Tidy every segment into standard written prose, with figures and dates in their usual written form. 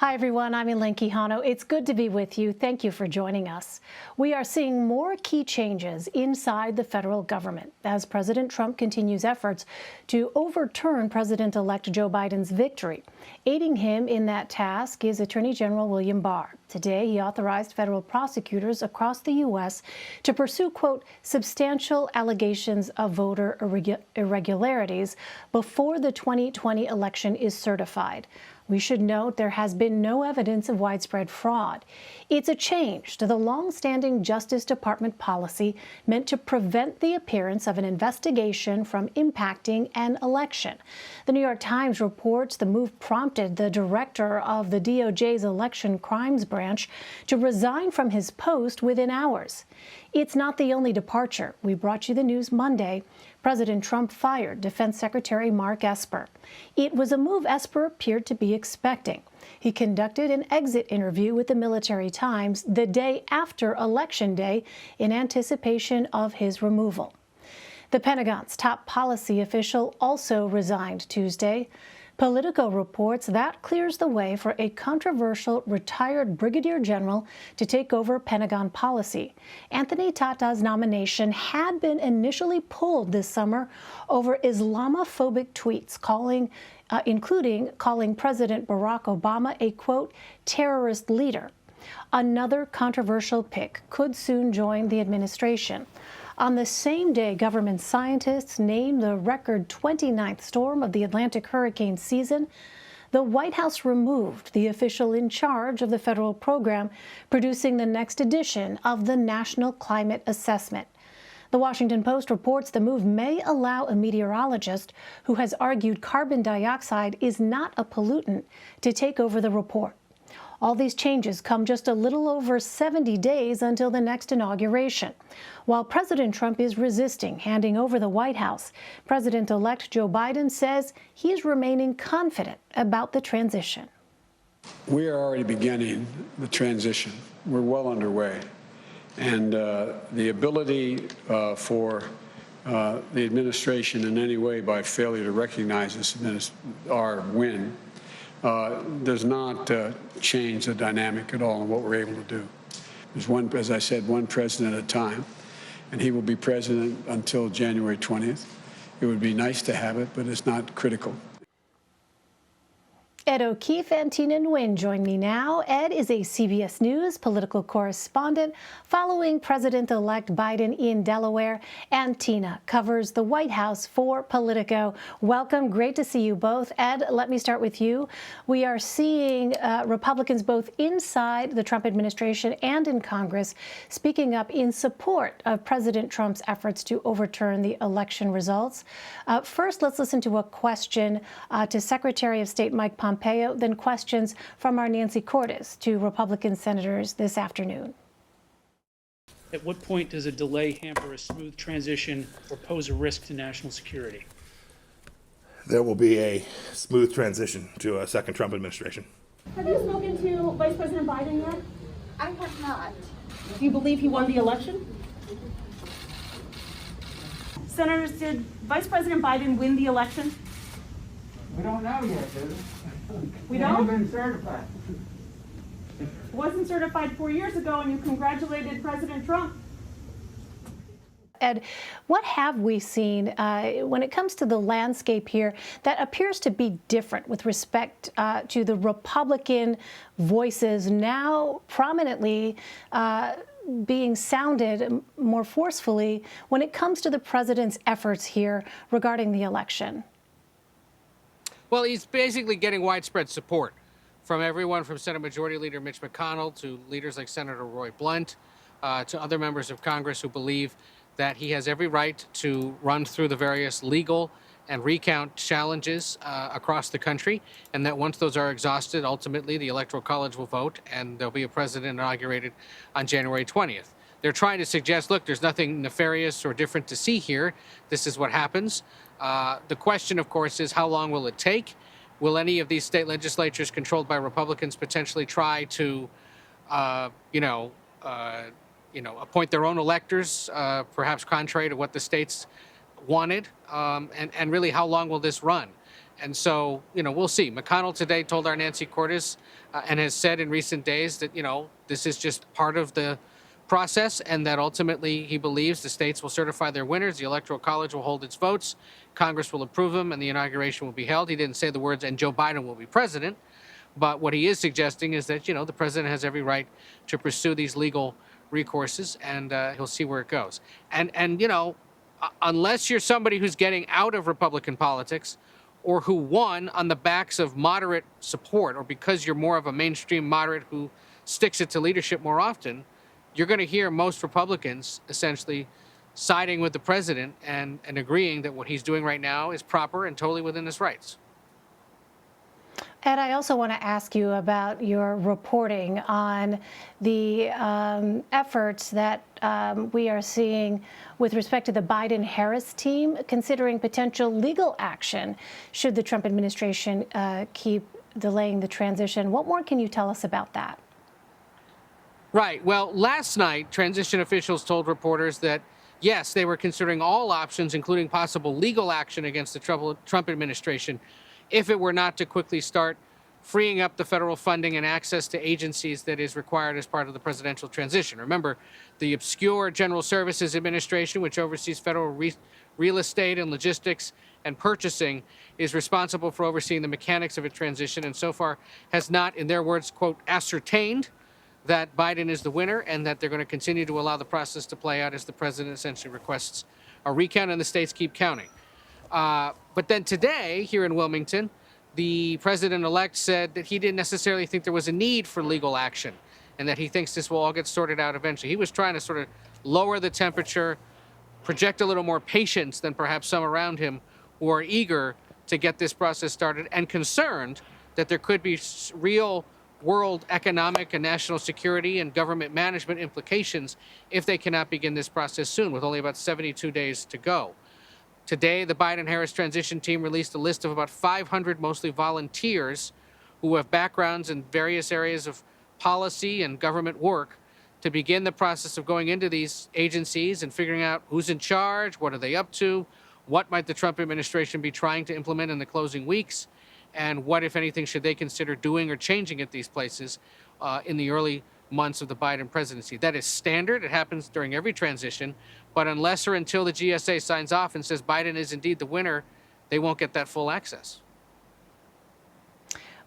Hi, everyone. I'm Elaine Quijano. It's good to be with you. Thank you for joining us. We are seeing more key changes inside the federal government as President Trump continues efforts to overturn President-elect Joe Biden's victory. Aiding him in that task is Attorney General William Barr. Today, he authorized federal prosecutors across the U.S. to pursue, quote, substantial allegations of voter irregularities before the 2020 election is certified. We should note there has been no evidence of widespread fraud. It's a change to the long-standing Justice Department policy meant to prevent the appearance of an investigation from impacting an election. The New York Times reports the move prompted the director of the DOJ's Election Crimes Branch to resign from his post within hours. It's not the only departure. We brought you the news Monday. President Trump fired Defense Secretary Mark Esper. It was a move Esper appeared to be expecting. He conducted an exit interview with the Military Times the day after Election Day in anticipation of his removal. The Pentagon's top policy official also resigned Tuesday. Politico reports that clears the way for a controversial retired brigadier general to take over Pentagon policy. Anthony Tata's nomination had been initially pulled this summer over Islamophobic tweets including calling President Barack Obama a, quote, terrorist leader. Another controversial pick could soon join the administration. On the same day, government scientists named the record 29th storm of the Atlantic hurricane season, the White House removed the official in charge of the federal program producing the next edition of the National Climate Assessment. The Washington Post reports the move may allow a meteorologist who has argued carbon dioxide is not a pollutant to take over the report. All these changes come just a little over 70 days until the next inauguration. While President Trump is resisting handing over the White House, President-elect Joe Biden says he is remaining confident about the transition. We are already beginning the transition. We're well underway. And the ability for the administration in any way by failure to recognize this our win does not change the dynamic at all in what we're able to do. There's one, as I said, one president at a time, and he will be president until January 20th. It would be nice to have it, but it's not critical. Ed O'Keefe and Tina Nguyen join me now. Ed is a CBS News political correspondent following President-elect Biden in Delaware, and Tina covers the White House for Politico. Welcome. Great to see you both. Ed, let me start with you. We are seeing Republicans both inside the Trump administration and in Congress speaking up in support of President Trump's efforts to overturn the election results. First, let's listen to a question to Secretary of State Mike Pompeo, then questions from our Nancy Cordes to Republican senators this afternoon. At what point does a delay hamper a smooth transition or pose a risk to national security? There will be a smooth transition to a second Trump administration. Have you spoken to Vice President Biden yet? I have not. Do you believe he won the election? Senators, did Vice President Biden win the election? We don't know yet, do we? We It don't? hasn't been certified. It wasn't certified 4 years ago, and you congratulated President Trump. Ed, what have we seen when it comes to the landscape here that appears to be different with respect to the Republican voices now prominently being sounded more forcefully when it comes to the president's efforts here regarding the election? Well, he's basically getting widespread support from everyone from Senate Majority Leader Mitch McConnell to leaders like Senator Roy Blunt to other members of Congress who believe that he has every right to run through the various legal and recount challenges across the country, and that once those are exhausted, ultimately the Electoral College will vote and there'll be a president inaugurated on January 20th. They're trying to suggest, look, there's nothing nefarious or different to see here. This is what happens. The question, of course, is how long will it take? Will any of these state legislatures controlled by Republicans potentially try to, appoint their own electors, perhaps contrary to what the states wanted? And really, how long will this run? And so, we'll see. McConnell today told our Nancy Cordes and has said in recent days that, this is just part of the process and that ultimately he believes the states will certify their winners, the Electoral College will hold its votes, Congress will approve them, and the inauguration will be held. He didn't say the words, and Joe Biden will be president. But what he is suggesting is that, the president has every right to pursue these legal recourses, and he'll see where it goes. And unless you're somebody who's getting out of Republican politics or who won on the backs of moderate support, or because you're more of a mainstream moderate who sticks it to leadership more often, you're going to hear most Republicans essentially siding with the president and agreeing that what he's doing right now is proper and totally within his rights. Ed, I also want to ask you about your reporting on the efforts that we are seeing with respect to the Biden-Harris team, considering potential legal action should the Trump administration keep delaying the transition. What more can you tell us about that? Right. Well, last night, transition officials told reporters that, yes, they were considering all options, including possible legal action against the Trump administration, if it were not to quickly start freeing up the federal funding and access to agencies that is required as part of the presidential transition. Remember, the obscure General Services Administration, which oversees federal real estate and logistics and purchasing, is responsible for overseeing the mechanics of a transition and so far has not, in their words, quote, ascertained that Biden is the winner and that they're going to continue to allow the process to play out as the president essentially requests a recount and the states keep counting. But then today, here in Wilmington, the president-elect said that he didn't necessarily think there was a need for legal action and that he thinks this will all get sorted out eventually. He was trying to sort of lower the temperature, project a little more patience than perhaps some around him who are eager to get this process started and concerned that there could be real world economic and national security and government management implications if they cannot begin this process soon, with only about 72 days to go. Today, the Biden-Harris transition team released a list of about 500 mostly volunteers who have backgrounds in various areas of policy and government work to begin the process of going into these agencies and figuring out who's in charge, what are they up to, what might the Trump administration be trying to implement in the closing weeks, and what, if anything, should they consider doing or changing at these places in the early months of the Biden presidency. That is standard. It happens during every transition. But unless or until the GSA signs off and says Biden is indeed the winner, they won't get that full access.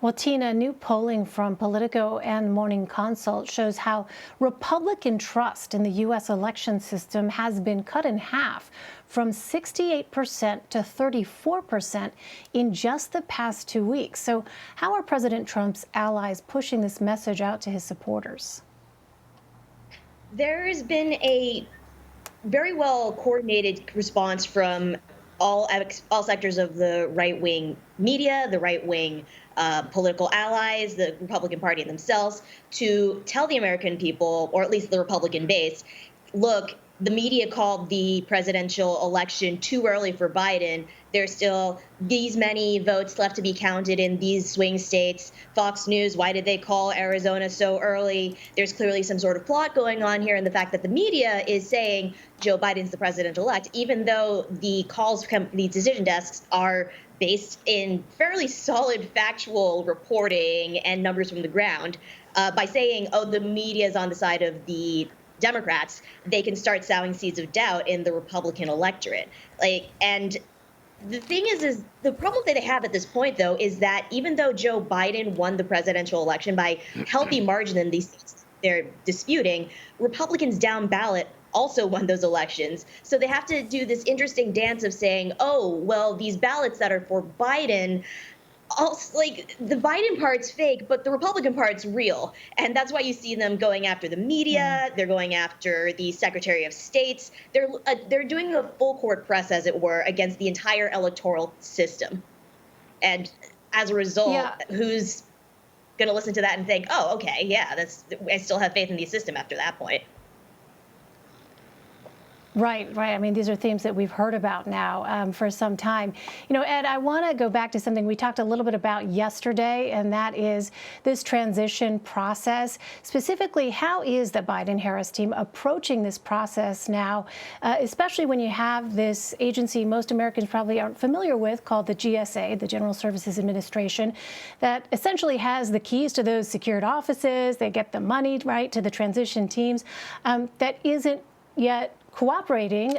Well, Tina, new polling from Politico and Morning Consult shows how Republican trust in the U.S. election system has been cut in half from 68% to 34% in just the past 2 weeks. So how are President Trump's allies pushing this message out to his supporters? There has been a very well coordinated response from all sectors of the right-wing media, the right-wing political allies, the Republican Party themselves, to tell the American people, or at least the Republican base, look, the media called the presidential election too early for Biden. There's still these many votes left to be counted in these swing states. Fox News, why did they call Arizona so early? There's clearly some sort of plot going on here, and the fact that the media is saying Joe Biden's the president-elect, even though the calls from these decision desks are based in fairly solid factual reporting and numbers from the ground, by saying, oh, the media is on the side of the Democrats, they can start sowing seeds of doubt in the Republican electorate. And the thing is the problem that they have at this point, though, is that even though Joe Biden won the presidential election by healthy margin in these states they're disputing, Republicans down ballot also won those elections. So they have to do this interesting dance of saying, oh, well, these ballots that are for Biden, also, the Biden part's fake, but the Republican part's real. And that's why you see them going after the media. They're going after the Secretary of States. They're doing a full court press, as it were, against the entire electoral system. And as a result, who's going to listen to that and think, oh, okay, yeah, I still have faith in the system after that point? Right, right. I mean, these are themes that we've heard about now for some time. You know, Ed, I want to go back to something we talked a little bit about yesterday, and that is this transition process. Specifically, how is the Biden-Harris team approaching this process now, especially when you have this agency most Americans probably aren't familiar with called the GSA, the General Services Administration, that essentially has the keys to those secured offices. They get the money, right, to the transition teams. That isn't yet cooperating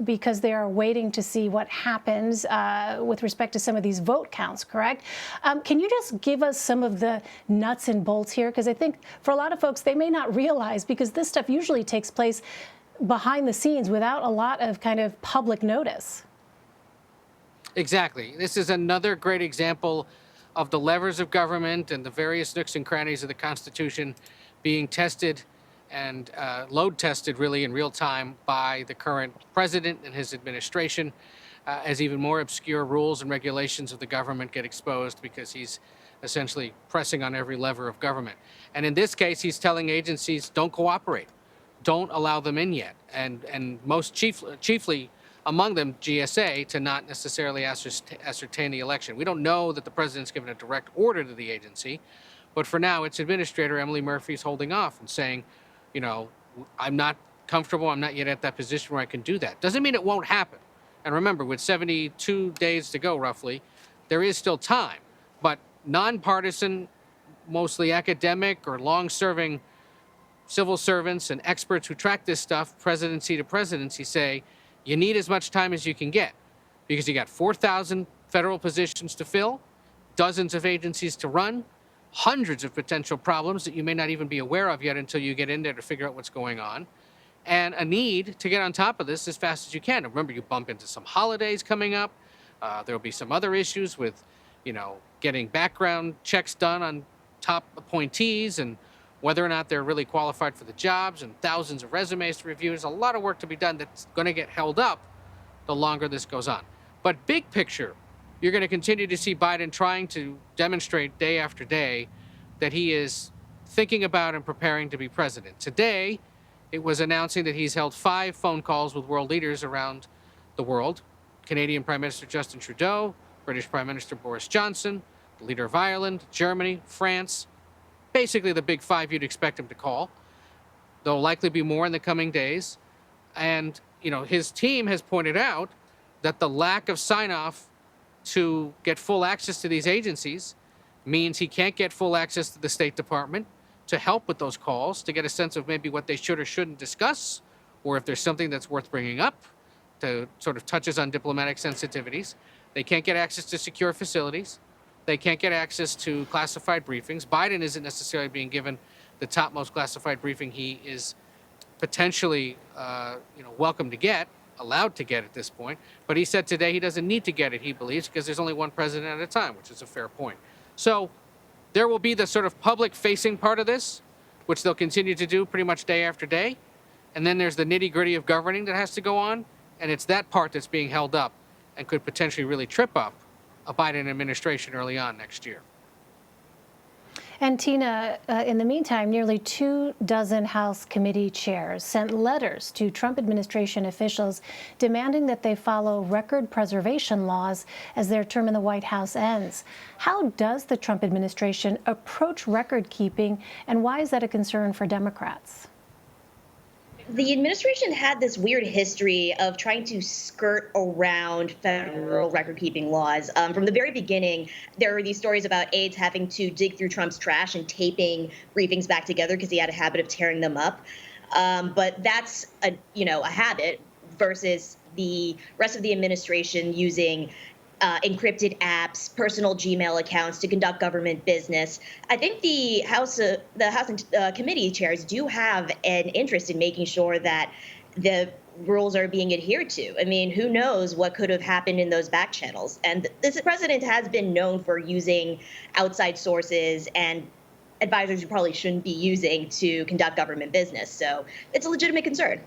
because they are waiting to see what happens with respect to some of these vote counts, correct? Can you just give us some of the nuts and bolts here? Because I think for a lot of folks, they may not realize, because this stuff usually takes place behind the scenes without a lot of kind of public notice. Exactly. This is another great example of the levers of government and the various nooks and crannies of the Constitution being tested and load tested really in real time by the current president and his administration as even more obscure rules and regulations of the government get exposed because he's essentially pressing on every lever of government. And in this case, he's telling agencies, don't cooperate, don't allow them in yet. And most chiefly among them, GSA, to not necessarily ascertain the election. We don't know that the president's given a direct order to the agency, but for now, its administrator, Emily Murphy, is holding off and saying, you know, I'm not comfortable. I'm not yet at that position where I can do that. Doesn't mean it won't happen. And remember, with 72 days to go, roughly, there is still time. But nonpartisan, mostly academic or long-serving civil servants and experts who track this stuff, presidency to presidency, say you need as much time as you can get because you got 4,000 federal positions to fill, dozens of agencies to run, hundreds of potential problems that you may not even be aware of yet until you get in there to figure out what's going on, and a need to get on top of this as fast as you can. Remember, you bump into some holidays coming up. There'll be some other issues with, you know, getting background checks done on top appointees and whether or not they're really qualified for the jobs, and thousands of resumes to review. There's a lot of work to be done that's going to get held up the longer this goes on. But big picture, you're going to continue to see Biden trying to demonstrate day after day that he is thinking about and preparing to be president. Today, it was announcing that he's held 5 phone calls with world leaders around the world. Canadian Prime Minister Justin Trudeau, British Prime Minister Boris Johnson, the leader of Ireland, Germany, France, basically the big 5 you'd expect him to call. There'll likely be more in the coming days. And, you know, his team has pointed out that the lack of sign-off to get full access to these agencies means he can't get full access to the State Department to help with those calls, to get a sense of maybe what they should or shouldn't discuss, or if there's something that's worth bringing up to sort of touches on diplomatic sensitivities. They can't get access to secure facilities. They can't get access to classified briefings. Biden isn't necessarily being given the topmost classified briefing he is potentially welcome to get, allowed to get at this point. But he said today he doesn't need to get it, he believes, because there's only one president at a time, which is a fair point. So there will be the sort of public-facing part of this, which they'll continue to do pretty much day after day. And then there's the nitty-gritty of governing that has to go on, and it's that part that's being held up and could potentially really trip up a Biden administration early on next year. And Tina, in the meantime, nearly 24 House committee chairs sent letters to Trump administration officials demanding that they follow record preservation laws as their term in the White House ends. How does the Trump administration approach record keeping, and why is that a concern for Democrats? The administration had this weird history of trying to skirt around federal record-keeping laws. From the very beginning, there were these stories about aides having to dig through Trump's trash and taping briefings back together because he had a habit of tearing them up. But that's a habit versus the rest of the administration using encrypted apps, personal Gmail accounts to conduct government business. I think the House and committee chairs do have an interest in making sure that the rules are being adhered to. I mean, who knows what could have happened in those back channels? And this president has been known for using outside sources and advisors you probably shouldn't be using to conduct government business. So it's a legitimate concern.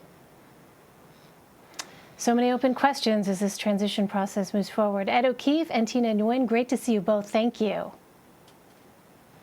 So many open questions as this transition process moves forward. Ed O'Keefe and Tina Nguyen, great to see you both. Thank you.